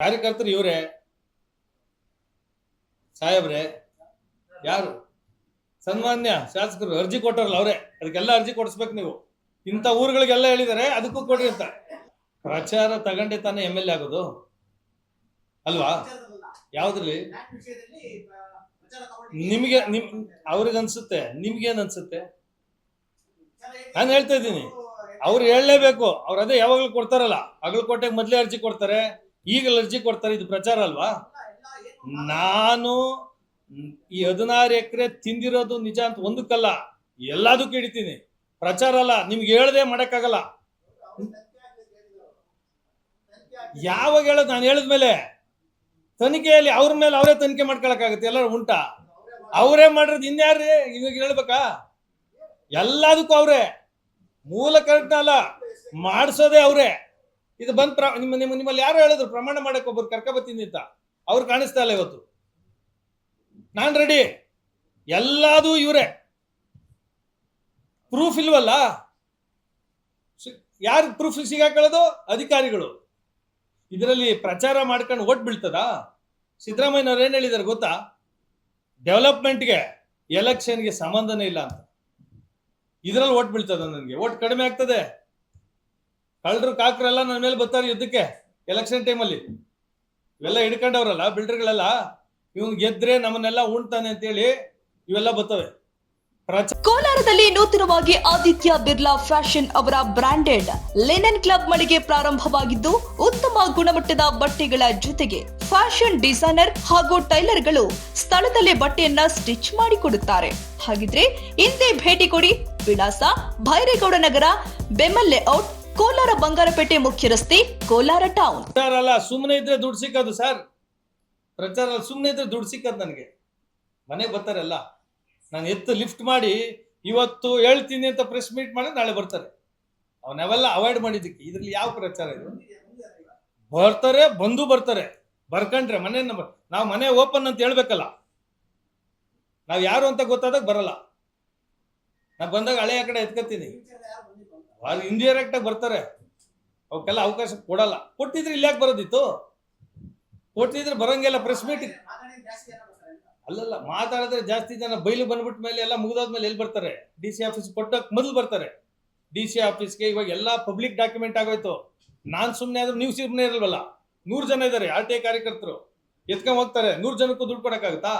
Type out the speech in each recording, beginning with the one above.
ಕಾರ್ಯಕರ್ತರು ಇವರೇ ಸಾಹೇಬ್ರೆ ಯಾರು ಸನ್ಮಾನ್ಯ ಶಾಸಕರು ಅರ್ಜಿ ಕೊಟ್ಟರಲ್ಲ ಅವರೇ ಅದಕ್ಕೆಲ್ಲ ಅರ್ಜಿ ಕೊಡಿಸ್ಬೇಕು ನೀವು ಇಂಥ ಊರುಗಳಿಗೆಲ್ಲ ಹೇಳಿದ್ದಾರೆ ಅದಕ್ಕೂ ಕೊಡ್ರಿ ಅಂತ ಪ್ರಚಾರ ತಗೊಂಡೆ ತಾನೇ MLA ಆಗೋದು ಅಲ್ವಾ ಯಾವ್ದ್ರಲ್ಲಿ ನಿಮಗೆ ಅವ್ರಿಗೆ ಅನ್ಸುತ್ತೆ ನಿಮ್ಗೇನ್ ಅನ್ಸುತ್ತೆ ನಾನು ಹೇಳ್ತಾ ಇದ್ದೀನಿ ಅವ್ರು ಹೇಳಲೇಬೇಕು ಅವ್ರು ಅದೇ ಯಾವಾಗ್ಲೂ ಕೊಡ್ತಾರಲ್ಲ ಅಗಲಕೋಟೆಗೆ ಮೊದ್ಲೇ ಅರ್ಜಿ ಕೊಡ್ತಾರೆ ಈಗಲೂ ಅರ್ಜಿ ಕೊಡ್ತಾರೆ ಇದು ಪ್ರಚಾರ ಅಲ್ವಾ ನಾನು ಈ 16 ಎಕರೆ ತಿಂದಿರೋದು ನಿಜ ಅಂತ ಒಂದಕ್ಕಲ್ಲ ಎಲ್ಲದಕ್ಕೂ ಹಿಡಿತೀನಿ ಪ್ರಚಾರ ಅಲ್ಲ ನಿಮ್ಗೆ ಹೇಳ್ದೆ ಮಾಡಕ್ಕಾಗಲ್ಲ ಯಾವಾಗ ಹೇಳೋದು ನಾನು ಹೇಳಿದ್ಮೇಲೆ ತನಿಖೆಯಲ್ಲಿ ಅವ್ರ ಮೇಲೆ ಅವರೇ ತನಿಖೆ ಮಾಡ್ಕೊಳಕ್ಕಾಗತ್ತೆ ಎಲ್ಲರೂ ಉಂಟಾ ಅವರೇ ಮಾಡಿರೋದು ಇನ್ಯಾರೇ ಇವಾಗ ಹೇಳ್ಬೇಕಾ ಎಲ್ಲದಕ್ಕೂ ಅವ್ರೆ ಮೂಲ ಕರೆಕ್ಟ್ ಅಲ್ಲ ಮಾಡಿಸೋದೇ ಅವ್ರೆ ಇದು ಬಂದ್ ನಿಮ್ಮಲ್ಲಿ ಯಾರು ಹೇಳಿದ್ರು ಪ್ರಮಾಣ ಮಾಡಕ್ ಒಬ್ಬರು ಕರ್ಕೊಬತ್ತೀನಿ ಅಂತ ಅವ್ರು ಕಾಣಿಸ್ತಾ ಇಲ್ಲ ಇವತ್ತು ನಾನ್ ರೆಡಿ ಎಲ್ಲದೂ ಇವ್ರೆ ಪ್ರೂಫ್ ಇಲ್ವಲ್ಲ ಯಾರು ಪ್ರೂಫ್ ಸಿಗಾಕೊಳ್ಳೋದು ಅಧಿಕಾರಿಗಳು ಇದರಲ್ಲಿ ಪ್ರಚಾರ ಮಾಡ್ಕೊಂಡು ಓಟ್ ಬೀಳ್ತದ ಸಿದ್ದರಾಮಯ್ಯನವ್ರು ಏನ್ ಹೇಳಿದಾರೆ ಗೊತ್ತಾ ಡೆವಲಪ್ಮೆಂಟ್ಗೆ ಎಲೆಕ್ಷನ್ಗೆ ಸಂಬಂಧನೇ ಇಲ್ಲ ಅಂತ ಇದ್ರಲ್ಲಿ ಓಟ್ ಬೀಳ್ತದ ನನಗೆ ಓಟ್ ಕಡಿಮೆ ಆಗ್ತದೆ ಕಳ್ಳರು ಕಾಕ್ರೆಲ್ಲ ನನ್ನ ಮೇಲೆ ಬರ್ತಾರೆ ಯುದ್ಧಕ್ಕೆ ಎಲೆಕ್ಷನ್ ಟೈಮಲ್ಲಿ ಇವೆಲ್ಲ ಹಿಡ್ಕೊಂಡವ್ರಲ್ಲ ಬಿಲ್ಡರ್ಗಳೆಲ್ಲ ಇವನ್ ಗೆದ್ರೆ ನಮ್ಮನ್ನೆಲ್ಲ ಉಣ್ತಾನೆ ಅಂತೇಳಿ ಇವೆಲ್ಲ ಬರ್ತವೆ ಕೋಲಾರದಲ್ಲಿ ನೂತನವಾಗಿ ಆದಿತ್ಯ ಬಿರ್ಲಾ ಫ್ಯಾಷನ್ ಅವರ ಬ್ರಾಂಡೆಡ್ ಲಿನೆನ್ ಕ್ಲಬ್ ಮಳಿಗೆ ಪ್ರಾರಂಭವಾಗಿದ್ದು ಉತ್ತಮ ಗುಣಮಟ್ಟದ ಬಟ್ಟೆಗಳ ಜೊತೆಗೆ ಫ್ಯಾಷನ್ ಡಿಸೈನರ್ ಹಾಗೂ ಟೈಲರ್ಗಳು ಸ್ಥಳದಲ್ಲೇ ಬಟ್ಟೆಯನ್ನ ಸ್ಟಿಚ್ ಮಾಡಿಕೊಡುತ್ತಾರೆ. ಹಾಗಿದ್ರೆ ಇಂದೇ ಭೇಟಿ ಕೊಡಿ. ವಿಳಾಸ ಭೈರೇಗೌಡ ನಗರ, ಬೆಮ್ಮಲ್ ಲೇಔಟ್, ಕೋಲಾರ ಬಂಗಾರಪೇಟೆ ಮುಖ್ಯ ರಸ್ತೆ, ಕೋಲಾರ ಟೌನ್. ಸುಮ್ಮನೆ ಇದ್ರೆ ದುಡ್ಡು ಸಿಕ್ಕೋದು ಸರ್. ಪ್ರಚಾರ ಸುಮ್ಮನೆ ಇದ್ರೆ ದುಡ್ಡು ಸಿಕ್ಕದ್ ನನಗೆ ಮನೆಗೆ ಬರ್ತಾರಲ್ಲ ನಾನು ಎತ್ತು ಲಿಫ್ಟ್ ಮಾಡಿ ಇವತ್ತು ಹೇಳ್ತೀನಿ ಅಂತ ಪ್ರೆಸ್ ಮೀಟ್ ಮಾಡಿ ನಾಳೆ ಬರ್ತಾರೆ. ಅವನ್ನೆಲ್ಲ ಅವಾಯ್ಡ್ ಮಾಡಿದ್ದಕ್ಕೆ ಇದ್ರಲ್ಲಿ ಯಾವ ಪ್ರಚಾರ ಇದು? ಬರ್ತಾರೆ, ಬಂದು ಬರ್ತಾರೆ, ಬರ್ಕಂಡ್ರೆ ಮನೆ ನಾವು ಮನೆ ಓಪನ್ ಅಂತ ಹೇಳ್ಬೇಕಲ್ಲ. ನಾವ್ ಯಾರು ಅಂತ ಗೊತ್ತಾದಾಗ ಬರಲ್ಲ. ನಾ ಬಂದಾಗ ಹಳೆಯ ಕಡೆ ಎತ್ಕತ್ತೀನಿ, ಇಂಡೈರೆಕ್ಟ್ ಆಗಿ ಬರ್ತಾರೆ. ಅವಕ್ಕೆಲ್ಲ ಅವಕಾಶ ಕೊಡಲ್ಲ. ಕೊಟ್ಟಿದ್ರೆ ಇಲ್ಲಿ ಯಾಕೆ ಬರೋದಿತ್ತು? ಕೊಟ್ಟಿದ್ರೆ ಬರಂಗೆಲ್ಲ ಪ್ರೆಸ್ ಮೀಟ್ ಅಲ್ಲಲ್ಲ ಮಾತಾಡಿದ್ರೆ ಜಾಸ್ತಿ ಜನ ಬೈಲು ಬಂದ್ಬಿಟ್ಟ ಮೇಲೆ ಎಲ್ಲ ಮುಗಿದಾದ್ಮೇಲೆ ಎಲ್ಲಿ ಬರ್ತಾರೆ? DC ಆಫೀಸ್ ಕೊಟ್ಟಕ್ ಮೊದಲು ಬರ್ತಾರೆ. DC ಆಫೀಸ್ಗೆ ಇವಾಗ ಎಲ್ಲ ಪಬ್ಲಿಕ್ ಡಾಕ್ಯುಮೆಂಟ್ ಆಗೋಯ್ತು. ನಾನ್ ಸುಮ್ಮನೆ ಆದ್ರೂ ನೀವು ಸುಮ್ಮನೆ ಇರಲ್ವಲ್ಲ. 100 ಜನ ಇದ್ದಾರೆ RTI ಕಾರ್ಯಕರ್ತರು, ಎತ್ಕೊಂಡ್ ಹೋಗ್ತಾರೆ. 100 ಜನಕ್ಕೂ ದುಡ್ಡು ಕೊಡಕ್ಕಾಗುತ್ತಾ?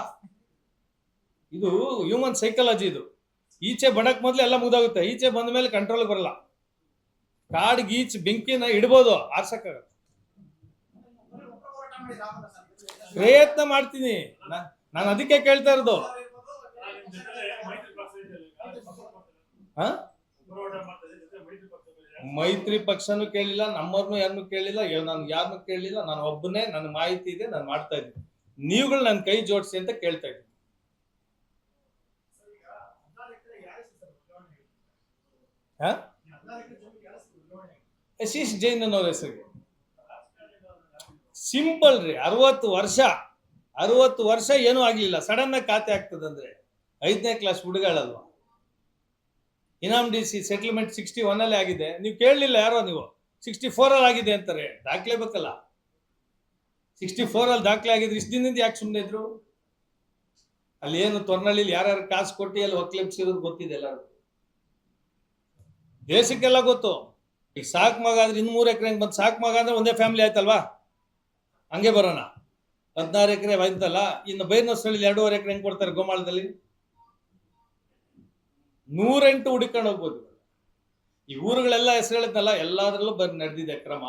ಇದು ಹ್ಯೂಮನ್ ಸೈಕಾಲಜಿ. ಇದು ಈಚೆ ಬಡಕ್ ಮೊದ್ಲು ಎಲ್ಲ ಮುಗಿದಾಗುತ್ತೆ. ಈಚೆ ಬಂದ ಮೇಲೆ ಕಂಟ್ರೋಲ್ ಬರಲ್ಲ. ಕಾಡ್ಗೆ ಈಚ್ ಬೆಂಕಿನ ಇಡ್ಬೋದು, ಆರ್ಸಕ್ಕಾಗತ್ತೆ. ಪ್ರಯತ್ನ ಮಾಡ್ತೀನಿ ನಾನು, ಅದಕ್ಕೆ ಕೇಳ್ತಾ ಇರೋದು. ಮೈತ್ರಿ ಪಕ್ಷನೂ ಕೇಳಿಲ್ಲ, ನಮ್ಮವ್ರನ್ನು ಯಾರನ್ನು ಕೇಳಿಲ್ಲ, ನಾನು ಯಾರನ್ನು ಕೇಳಿಲ್ಲ. ನಾನು ಒಬ್ಬನೇ, ನನ್ನ ಮಾಹಿತಿ ಇದೆ, ನಾನು ಮಾಡ್ತಾ ಇದ್ದೀನಿ. ನೀವುಗಳು ನನ್ನ ಕೈ ಜೋಡಿಸಿ ಅಂತ ಕೇಳ್ತಾ ಇದ್ದೀನಿ. ಯಶೀಶ್ ಜೈನ್ ಅನ್ನೋರ ಹೆಸರಿಗೆ ಸಿಂಪಲ್ ರೀ. 60 ವರ್ಷ ಏನೂ ಆಗ್ಲಿಲ್ಲ. ಸಡನ್ ಆಗಿ ಖಾತೆ ಆಗ್ತದಂದ್ರೆ 5ನೇ ಕ್ಲಾಸ್ ಹುಡುಗಾಳಲ್ವಾ? ಇನಾಮ್ DC ಸೆಟಲ್ಮೆಂಟ್ 61 ಅಲ್ಲೇ ಆಗಿದೆ. ನೀವು ಕೇಳಲಿಲ್ಲ ಯಾರೋ, ನೀವು 64 ಅಲ್ಲಿ ಆಗಿದೆ ಅಂತಾರೆ. ದಾಖಲೆ ಬೇಕಲ್ಲ. 64 ಅಲ್ಲಿ ದಾಖಲೆ ಆಗಿದ್ರೆ ಇಷ್ಟು ದಿನದಿಂದ ಯಾಕೆ ಸುಮ್ಮನೆ ಇದ್ರು? ಅಲ್ಲಿ ಏನು ತೊರ್ನಳ್ಳಿಲಿ ಯಾರ್ಯಾರು ಕಾಸು ಕೊಟ್ಟು ಅಲ್ಲಿ ಒಕ್ಲೆಪ್ಸಿರೋದು ಗೊತ್ತಿದೆ ಎಲ್ಲರೂ. ದೇಶಕ್ಕೆಲ್ಲ ಗೊತ್ತು. ಈಗ ಸಾಕ್ ಮಗ ಆದ್ರೆ 3 ಎಕರೆ ಬಂದು ಸಾಕ್ ಮಗ ಅಂದ್ರೆ ಒಂದೇ ಫ್ಯಾಮಿಲಿ ಆಯ್ತಲ್ವಾ? ಹಂಗೆ ಬರೋಣ. 16 ಎಕರೆ ಆಯ್ತಲ್ಲ, ಇನ್ನು ಬೈರ್ನಹಳ್ಳಿ 2.5 ಎಕರೆ ಹೆಂಗ್ ಕೊಡ್ತಾರೆ? ಗೋಮಾಳದಲ್ಲಿ 108 ಹುಡುಕೊಂಡು ಹೋಗ್ಬೋದು. ಈ ಊರುಗಳೆಲ್ಲ ಹೆಸರು ಹೇಳಿದ್ನಲ್ಲ, ಎಲ್ಲಾದ್ರಲ್ಲೂ ನಡೆದಿದೆ ಕ್ರಮ.